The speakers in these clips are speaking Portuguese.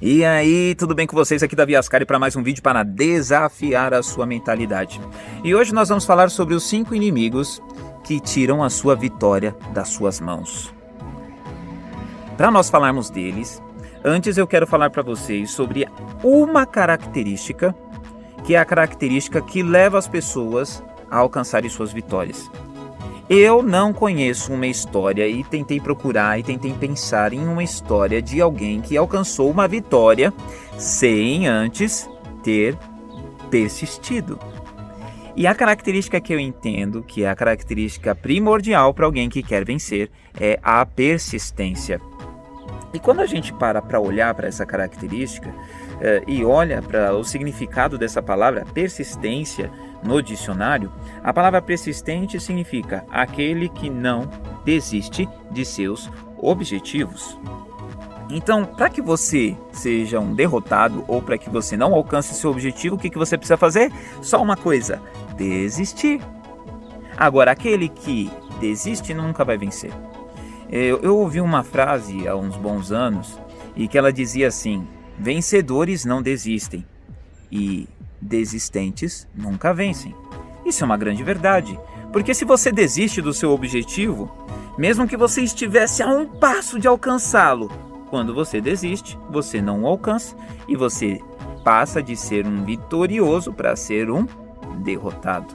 E aí, tudo bem com vocês? Aqui Davi Ascari para mais um vídeo para desafiar a sua mentalidade. E hoje nós vamos falar sobre os 5 inimigos que tiram a sua vitória das suas mãos. Para nós falarmos deles, antes eu quero falar para vocês sobre uma característica, que é a característica que leva as pessoas a alcançarem suas vitórias. Eu não conheço uma história e tentei procurar e tentei pensar em uma história de alguém que alcançou uma vitória sem antes ter persistido. E a característica que eu entendo que é a característica primordial para alguém que quer vencer é a persistência. E quando a gente para olhar para essa característica e olha para o significado dessa palavra persistência no dicionário, a palavra persistente significa aquele que não desiste de seus objetivos. Então, para que você seja um derrotado ou para que você não alcance seu objetivo, o que você precisa fazer? Só uma coisa: desistir. Agora, aquele que desiste nunca vai vencer. Eu ouvi uma frase há uns bons anos e que ela dizia assim: vencedores não desistem e desistentes nunca vencem. Isso é uma grande verdade, porque se você desiste do seu objetivo, mesmo que você estivesse a um passo de alcançá-lo, quando você desiste, você não o alcança e você passa de ser um vitorioso para ser um derrotado.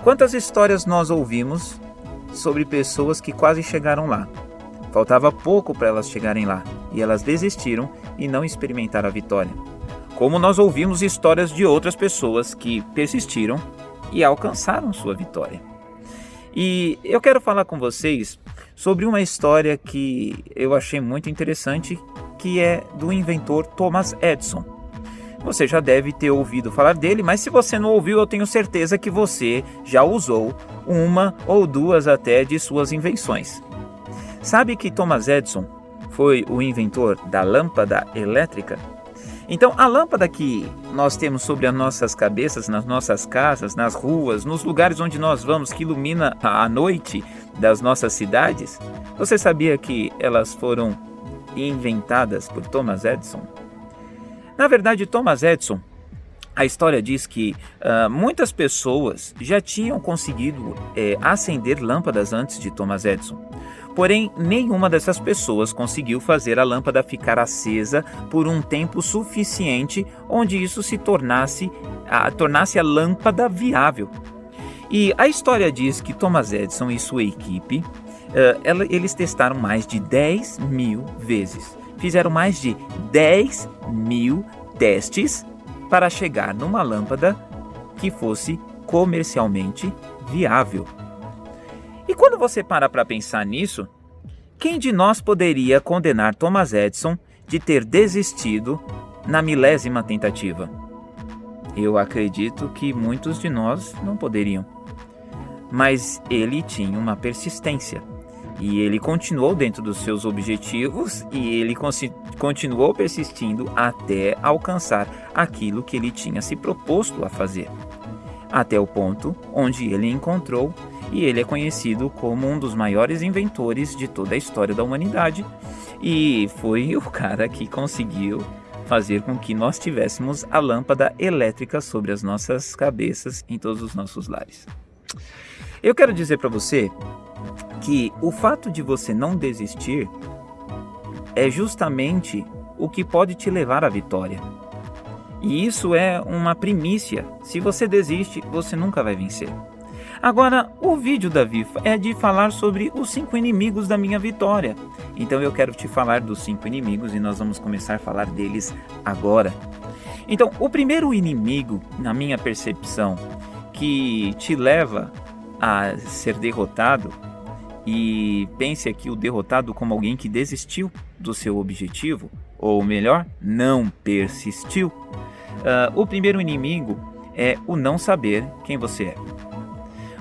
Quantas histórias nós ouvimos sobre pessoas que quase chegaram lá? Faltava pouco para elas chegarem lá e elas desistiram e não experimentaram a vitória. Como nós ouvimos histórias de outras pessoas que persistiram e alcançaram sua vitória. E eu quero falar com vocês sobre uma história que eu achei muito interessante, que é do inventor Thomas Edison. Você já deve ter ouvido falar dele, mas se você não ouviu, eu tenho certeza que você já usou uma ou duas até de suas invenções. Sabe que Thomas Edison foi o inventor da lâmpada elétrica? Então, a lâmpada que nós temos sobre as nossas cabeças, nas nossas casas, nas ruas, nos lugares onde nós vamos, que ilumina a noite das nossas cidades, você sabia que elas foram inventadas por Thomas Edison? Na verdade, Thomas Edison, a história diz que muitas pessoas já tinham conseguido acender lâmpadas antes de Thomas Edison. Porém, nenhuma dessas pessoas conseguiu fazer a lâmpada ficar acesa por um tempo suficiente onde isso se tornasse a lâmpada viável. E a história diz que Thomas Edison e sua equipe, eles testaram mais de 10 mil vezes. Fizeram mais de 10 mil testes para chegar numa lâmpada que fosse comercialmente viável. E quando você para pensar nisso, quem de nós poderia condenar Thomas Edison de ter desistido na 1000ª tentativa? Eu acredito que muitos de nós não poderiam. Mas ele tinha uma persistência. E ele continuou dentro dos seus objetivos e ele continuou persistindo até alcançar aquilo que ele tinha se proposto a fazer. Até o ponto onde ele encontrou, e ele é conhecido como um dos maiores inventores de toda a história da humanidade. E foi o cara que conseguiu fazer com que nós tivéssemos a lâmpada elétrica sobre as nossas cabeças em todos os nossos lares. Eu quero dizer para você que o fato de você não desistir é justamente o que pode te levar à vitória. E isso é uma primícia. Se você desiste, você nunca vai vencer. Agora, o vídeo, Davi, é de falar sobre os 5 inimigos da minha vitória. Então eu quero te falar dos 5 inimigos e nós vamos começar a falar deles agora. Então, o primeiro inimigo, na minha percepção, que te leva a ser derrotado, e pense aqui o derrotado como alguém que desistiu do seu objetivo, ou melhor, não persistiu. O primeiro inimigo é o não saber quem você é.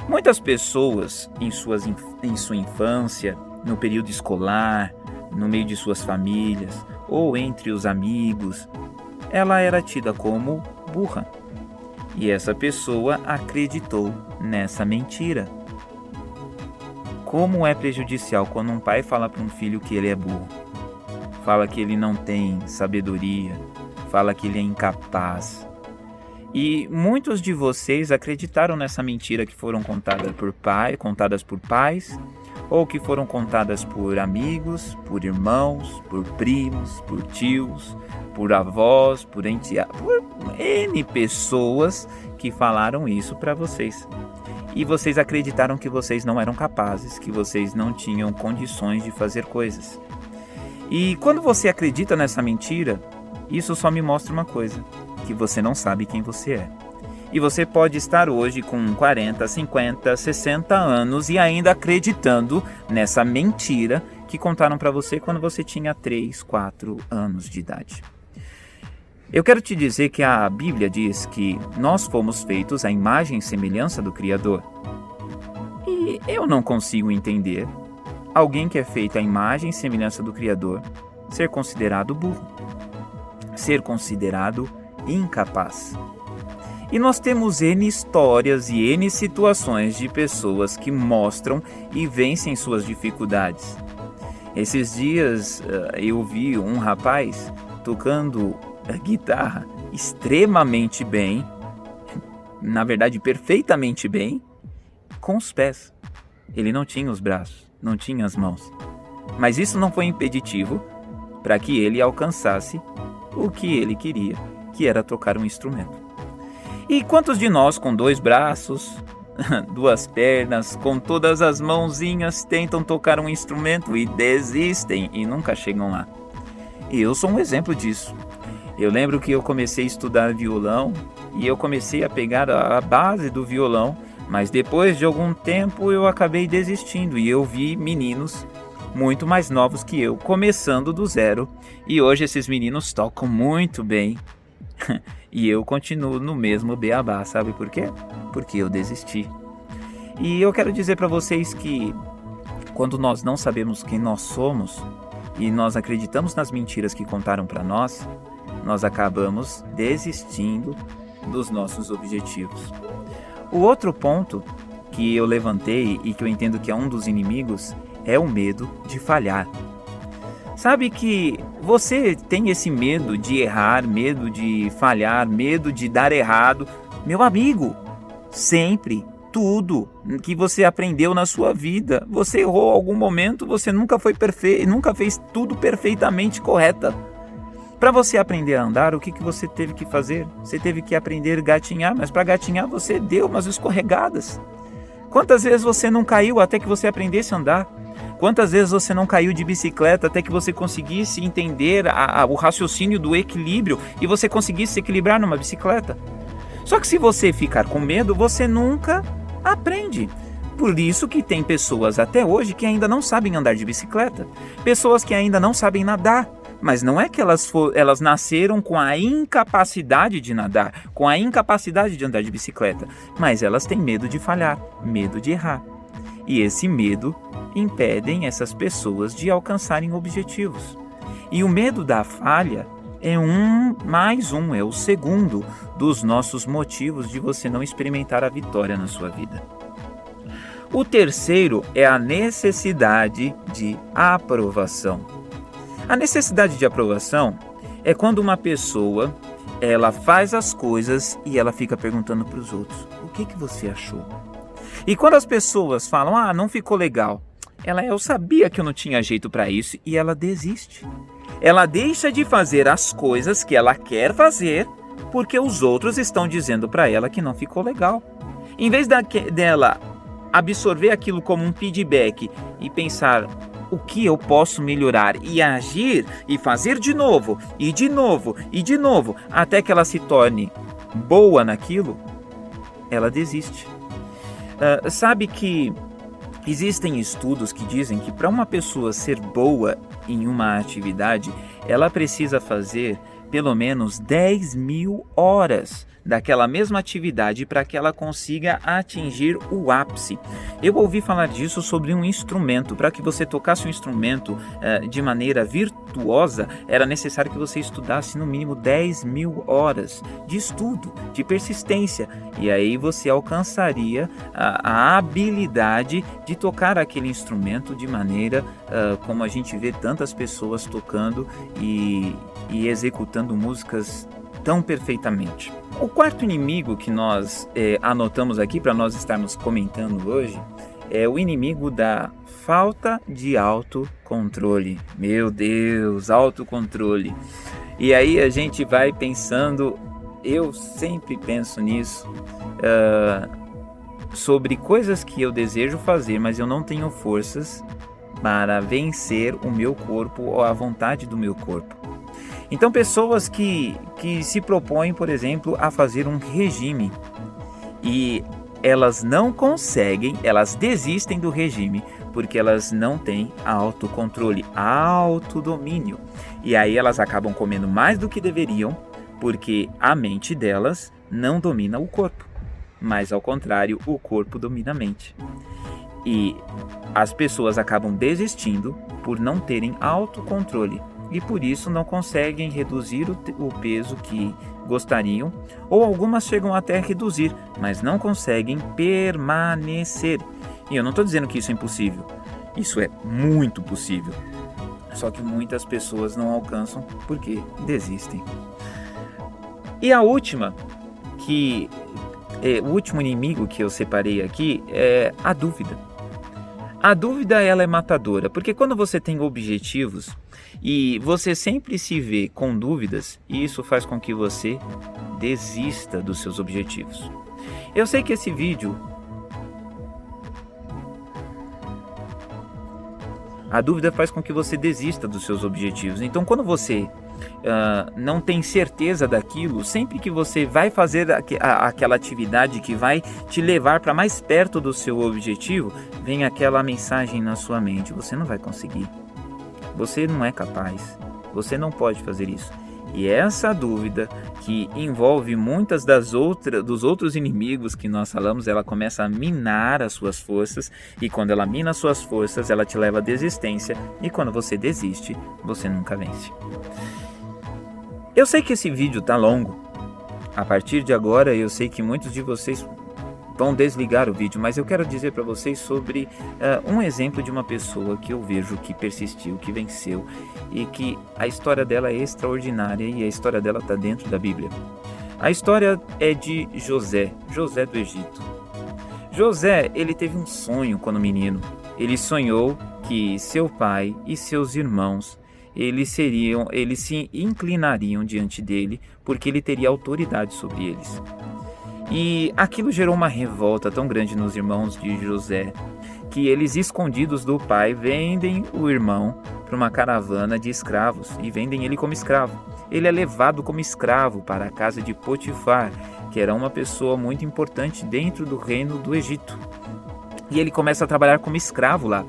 Muitas pessoas em sua infância, no período escolar, no meio de suas famílias ou entre os amigos, ela era tida como burra. E essa pessoa acreditou nessa mentira. Como é prejudicial quando um pai fala para um filho que ele é burro? fala que ele não tem sabedoria, fala que ele é incapaz. E muitos de vocês acreditaram nessa mentira que foram contadas por pais, ou que foram contadas por amigos, por irmãos, por primos, por tios, por avós, por N pessoas que falaram isso para vocês. E vocês acreditaram que vocês não eram capazes, que vocês não tinham condições de fazer coisas. E quando você acredita nessa mentira, isso só me mostra uma coisa, que você não sabe quem você é. E você pode estar hoje com 40, 50, 60 anos e ainda acreditando nessa mentira que contaram para você quando você tinha 3, 4 anos de idade. Eu quero te dizer que a Bíblia diz que nós fomos feitos à imagem e semelhança do Criador. E eu não consigo entender alguém que é feito à imagem e semelhança do Criador ser considerado burro, ser considerado incapaz. E nós temos N histórias e N situações de pessoas que mostram e vencem suas dificuldades. Esses dias eu vi um rapaz tocando guitarra extremamente bem, na verdade perfeitamente bem, com os pés. Ele não tinha os braços, não tinha as mãos. Mas isso não foi impeditivo para que ele alcançasse o que ele queria, que era tocar um instrumento. E quantos de nós com 2 braços, 2 pernas, com todas as mãozinhas tentam tocar um instrumento e desistem e nunca chegam lá? E eu sou um exemplo disso. Eu lembro que eu comecei a estudar violão e eu comecei a pegar a base do violão, mas depois de algum tempo eu acabei desistindo e eu vi meninos muito mais novos que eu começando do zero, e hoje esses meninos tocam muito bem. E eu continuo no mesmo beabá, sabe por quê? Porque eu desisti. E eu quero dizer para vocês que quando nós não sabemos quem nós somos e nós acreditamos nas mentiras que contaram para nós, nós acabamos desistindo dos nossos objetivos. O outro ponto que eu levantei e que eu entendo que é um dos inimigos é o medo de falhar. Sabe que você tem esse medo de errar, medo de falhar, medo de dar errado. Meu amigo, sempre, tudo que você aprendeu na sua vida, você errou em algum momento, você nunca foi perfeito, nunca fez tudo perfeitamente correta. Para você aprender a andar, o que você teve que fazer? Você teve que aprender a gatinhar, mas para gatinhar você deu umas escorregadas. Quantas vezes você não caiu até que você aprendesse a andar? Quantas vezes você não caiu de bicicleta até que você conseguisse entender o raciocínio do equilíbrio e você conseguisse se equilibrar numa bicicleta? Só que se você ficar com medo, você nunca aprende. Por isso que tem pessoas até hoje que ainda não sabem andar de bicicleta. Pessoas que ainda não sabem nadar. Mas não é que elas nasceram com a incapacidade de nadar, com a incapacidade de andar de bicicleta. Mas elas têm medo de falhar, medo de errar. E esse medo impedem essas pessoas de alcançarem objetivos. E o medo da falha é é o segundo dos nossos motivos de você não experimentar a vitória na sua vida. O terceiro é a necessidade de aprovação. A necessidade de aprovação é quando uma pessoa ela faz as coisas e ela fica perguntando para os outros: o que você achou? E quando as pessoas falam: não ficou legal, eu sabia que eu não tinha jeito para isso, e ela desiste. Ela deixa de fazer as coisas que ela quer fazer porque os outros estão dizendo para ela que não ficou legal. Em vez dela absorver aquilo como um feedback e pensar: o que eu posso melhorar, e agir e fazer de novo, e de novo, e de novo, até que ela se torne boa naquilo, ela desiste. Sabe que existem estudos que dizem que para uma pessoa ser boa em uma atividade, ela precisa fazer pelo menos 10.000 horas daquela mesma atividade para que ela consiga atingir o ápice. Eu ouvi falar disso sobre um instrumento. Para que você tocasse um instrumento de maneira virtuosa, era necessário que você estudasse no mínimo 10.000 horas de estudo, de persistência, e aí você alcançaria a habilidade de tocar aquele instrumento de maneira como a gente vê tantas pessoas tocando e executando músicas tão perfeitamente. O quarto inimigo que nós anotamos aqui para nós estarmos comentando hoje é o inimigo da falta de autocontrole. Meu Deus, autocontrole. E aí a gente vai pensando, eu sempre penso nisso, sobre coisas que eu desejo fazer, mas eu não tenho forças para vencer o meu corpo ou a vontade do meu corpo. Então, pessoas que se propõem, por exemplo, a fazer um regime e elas não conseguem, elas desistem do regime porque elas não têm autocontrole, autodomínio. E aí elas acabam comendo mais do que deveriam porque a mente delas não domina o corpo, mas ao contrário, o corpo domina a mente. E as pessoas acabam desistindo por não terem autocontrole. E por isso não conseguem reduzir o peso que gostariam, ou algumas chegam até a reduzir, mas não conseguem permanecer. E eu não estou dizendo que isso é impossível, isso é muito possível, só que muitas pessoas não alcançam porque desistem. E a última, o último inimigo que eu separei aqui é a dúvida. A dúvida, ela é matadora, porque quando você tem objetivos e você sempre se vê com dúvidas, isso faz com que você desista dos seus objetivos. Eu sei que esse vídeo... A dúvida faz com que você desista dos seus objetivos. Então, quando você não tem certeza daquilo, sempre que você vai fazer aquela atividade que vai te levar para mais perto do seu objetivo, vem aquela mensagem na sua mente: você não vai conseguir, você não é capaz, você não pode fazer isso. E essa dúvida, que envolve muitas dos outros inimigos que nós falamos, ela começa a minar as suas forças, e quando ela mina as suas forças, ela te leva à desistência, e quando você desiste, você nunca vence. Eu sei que esse vídeo tá longo. A partir de agora, eu sei que muitos de vocês vão desligar o vídeo, mas eu quero dizer para vocês sobre um exemplo de uma pessoa que eu vejo que persistiu, que venceu, e que a história dela é extraordinária, e a história dela está dentro da Bíblia. A história é de José do Egito. José, ele teve um sonho quando menino. Ele sonhou que seu pai e seus irmãos eles se inclinariam diante dele, porque ele teria autoridade sobre eles. E aquilo gerou uma revolta tão grande nos irmãos de José, que eles, escondidos do pai, vendem o irmão para uma caravana de escravos e vendem ele como escravo. Ele é levado como escravo para a casa de Potifar, que era uma pessoa muito importante dentro do reino do Egito. E ele começa a trabalhar como escravo lá.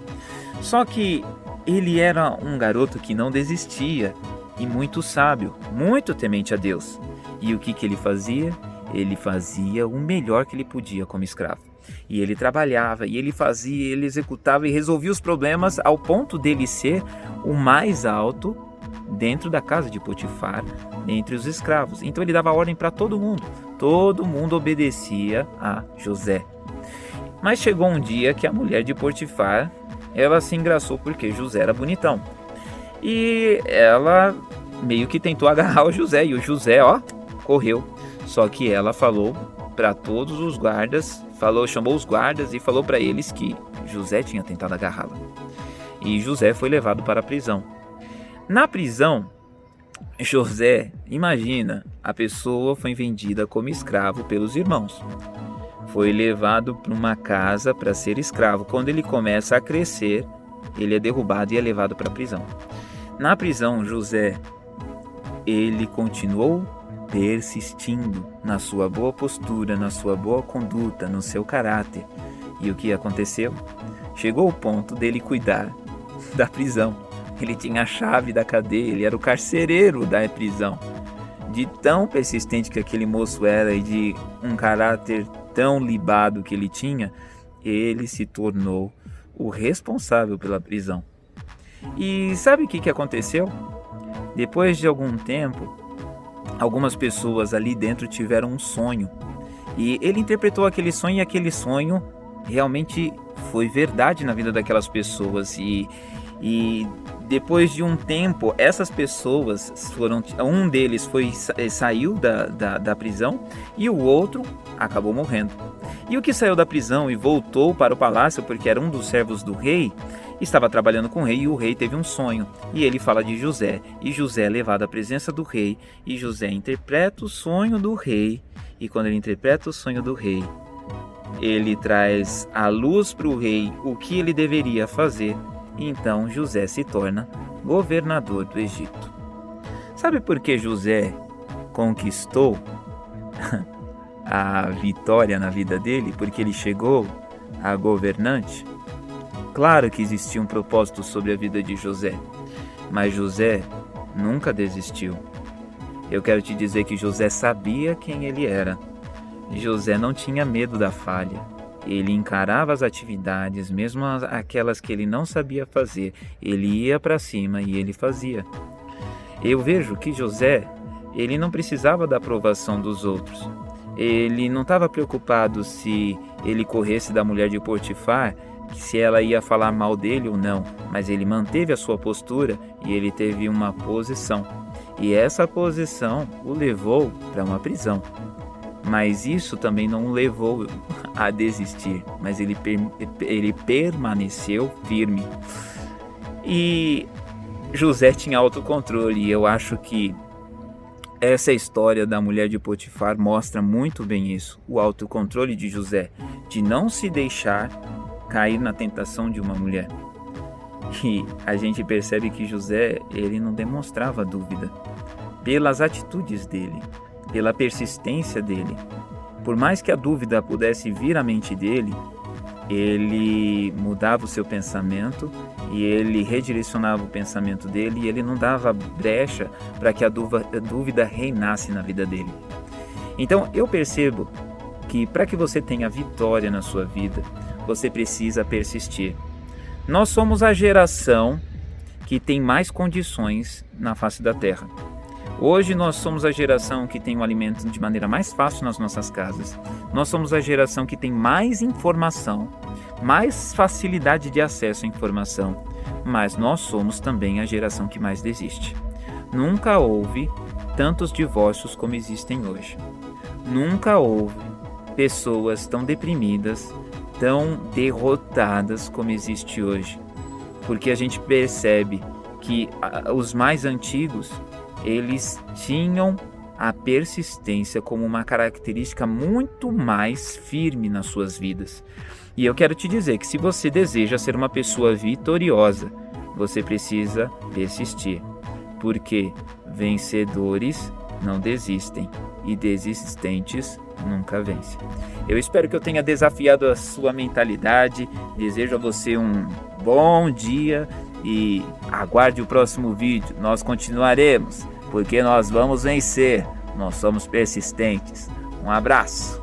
Só que ele era um garoto que não desistia e muito sábio, muito temente a Deus. E o que ele fazia? Ele fazia o melhor que ele podia como escravo. E ele trabalhava, e ele fazia, ele executava e resolvia os problemas ao ponto dele ser o mais alto dentro da casa de Potifar, entre os escravos. Então ele dava ordem para todo mundo obedecia a José. Mas chegou um dia que a mulher de Potifar, ela se engraçou porque José era bonitão. E ela meio que tentou agarrar o José, e o José, correu. Só que ela falou para todos os guardas, chamou os guardas e falou para eles que José tinha tentado agarrá-la. E José foi levado para a prisão. Na prisão, José, imagina, a pessoa foi vendida como escravo pelos irmãos. Foi levado para uma casa para ser escravo. Quando ele começa a crescer, ele é derrubado e é levado para a prisão. Na prisão, José, ele continuou persistindo na sua boa postura, na sua boa conduta, no seu caráter. E o que aconteceu? Chegou o ponto dele cuidar da prisão. Ele tinha a chave da cadeia, ele era o carcereiro da prisão. De tão persistente que aquele moço era e de um caráter tão libado que ele tinha, ele se tornou o responsável pela prisão. E sabe o que aconteceu? Depois de algum tempo, algumas pessoas ali dentro tiveram um sonho. E ele interpretou aquele sonho e aquele sonho realmente foi verdade na vida daquelas pessoas. E depois de um tempo, essas pessoas um deles saiu da prisão e o outro acabou morrendo. E o que saiu da prisão e voltou para o palácio, porque era um dos servos do rei, estava trabalhando com o rei e o rei teve um sonho. E ele fala de José, e José é levado à presença do rei, e José interpreta o sonho do rei, e quando ele interpreta o sonho do rei, ele traz à luz para o rei o que ele deveria fazer. E então José se torna governador do Egito. Sabe por que José conquistou a vitória na vida dele? Porque ele chegou a governante? Claro que existia um propósito sobre a vida de José, mas José nunca desistiu. Eu quero te dizer que José sabia quem ele era. José não tinha medo da falha. Ele encarava as atividades, mesmo aquelas que ele não sabia fazer. Ele ia para cima e ele fazia. Eu vejo que José, ele não precisava da aprovação dos outros. Ele não estava preocupado se ele corresse da mulher de Potifar, se ela ia falar mal dele ou não, mas ele manteve a sua postura e ele teve uma posição. E essa posição o levou para uma prisão. Mas isso também não o levou a desistir, mas ele permaneceu firme. E José tinha autocontrole, e eu acho que essa história da mulher de Potifar mostra muito bem isso, o autocontrole de José, de não se deixar cair na tentação de uma mulher. E a gente percebe que José, ele não demonstrava dúvida, pelas atitudes dele, pela persistência dele. Por mais que a dúvida pudesse vir à mente dele, ele mudava o seu pensamento e ele redirecionava o pensamento dele e ele não dava brecha para que a dúvida reinasse na vida dele. Então eu percebo que para que você tenha vitória na sua vida, você precisa persistir. Nós somos a geração que tem mais condições na face da terra. Hoje nós somos a geração que tem o alimento de maneira mais fácil nas nossas casas. Nós somos a geração que tem mais informação, mais facilidade de acesso à informação, mas nós somos também a geração que mais desiste. Nunca houve tantos divórcios como existem hoje. Nunca houve pessoas tão deprimidas, tão derrotadas como existe hoje. Porque a gente percebe que os mais antigos, eles tinham a persistência como uma característica muito mais firme nas suas vidas. E eu quero te dizer que se você deseja ser uma pessoa vitoriosa, você precisa persistir, porque vencedores não desistem e desistentes nunca vencem. Eu espero que eu tenha desafiado a sua mentalidade, desejo a você um bom dia e aguarde o próximo vídeo. Nós continuaremos, porque nós vamos vencer, nós somos persistentes. Um abraço!